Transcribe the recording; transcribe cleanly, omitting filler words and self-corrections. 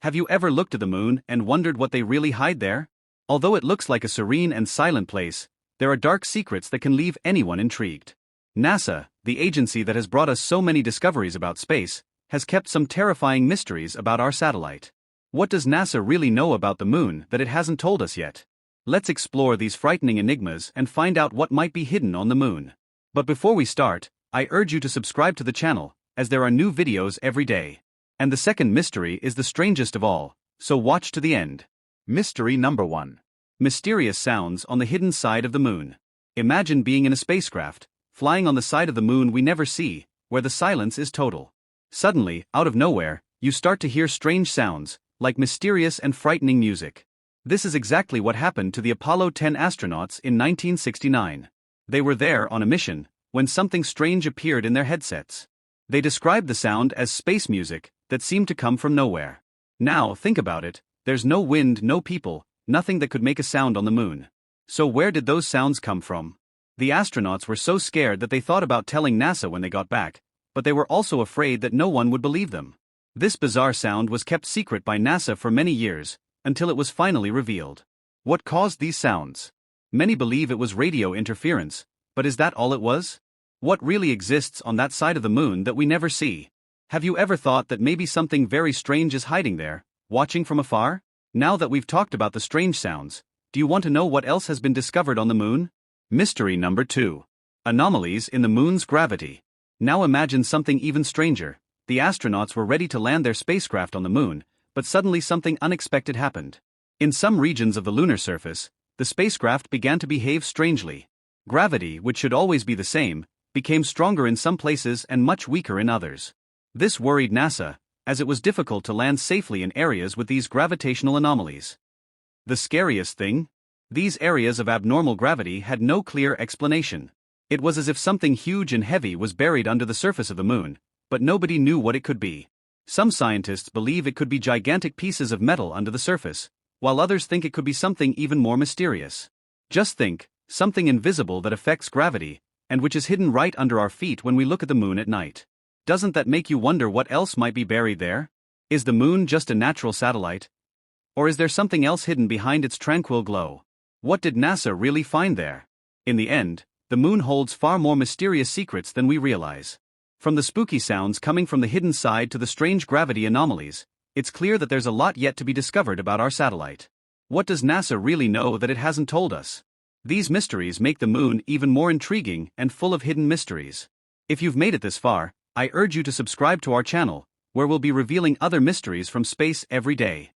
Have you ever looked at the moon and wondered what they really hide there? Although it looks like a serene and silent place, there are dark secrets that can leave anyone intrigued. NASA, the agency that has brought us so many discoveries about space, has kept some terrifying mysteries about our satellite. What does NASA really know about the moon that it hasn't told us yet? Let's explore these frightening enigmas and find out what might be hidden on the moon. But before we start, I urge you to subscribe to the channel, as there are new videos every day. And the second mystery is the strangest of all, so watch to the end. Mystery number 1. Mysterious sounds on the hidden side of the moon. Imagine being in a spacecraft, flying on the side of the moon we never see, where the silence is total. Suddenly, out of nowhere, you start to hear strange sounds, like mysterious and frightening music. This is exactly what happened to the Apollo 10 astronauts in 1969. They were there on a mission, when something strange appeared in their headsets. They described the sound as space music that seemed to come from nowhere. Now, think about it, there's no wind, no people, nothing that could make a sound on the moon. So where did those sounds come from? The astronauts were so scared that they thought about telling NASA when they got back, but they were also afraid that no one would believe them. This bizarre sound was kept secret by NASA for many years, until it was finally revealed. What caused these sounds? Many believe it was radio interference, but is that all it was? What really exists on that side of the moon that we never see? Have you ever thought that maybe something very strange is hiding there, watching from afar? Now that we've talked about the strange sounds, do you want to know what else has been discovered on the moon? Mystery number 2. Anomalies in the moon's gravity. Now imagine something even stranger. The astronauts were ready to land their spacecraft on the moon, but suddenly something unexpected happened. In some regions of the lunar surface, the spacecraft began to behave strangely. Gravity, which should always be the same, became stronger in some places and much weaker in others. This worried NASA, as it was difficult to land safely in areas with these gravitational anomalies. The scariest thing? These areas of abnormal gravity had no clear explanation. It was as if something huge and heavy was buried under the surface of the moon, but nobody knew what it could be. Some scientists believe it could be gigantic pieces of metal under the surface, while others think it could be something even more mysterious. Just think, something invisible that affects gravity, and which is hidden right under our feet when we look at the moon at night. Doesn't that make you wonder what else might be buried there? Is the moon just a natural satellite? Or is there something else hidden behind its tranquil glow? What did NASA really find there? In the end, the moon holds far more mysterious secrets than we realize. From the spooky sounds coming from the hidden side to the strange gravity anomalies, it's clear that there's a lot yet to be discovered about our satellite. What does NASA really know that it hasn't told us? These mysteries make the moon even more intriguing and full of hidden mysteries. If you've made it this far, I urge you to subscribe to our channel, where we'll be revealing other mysteries from space every day.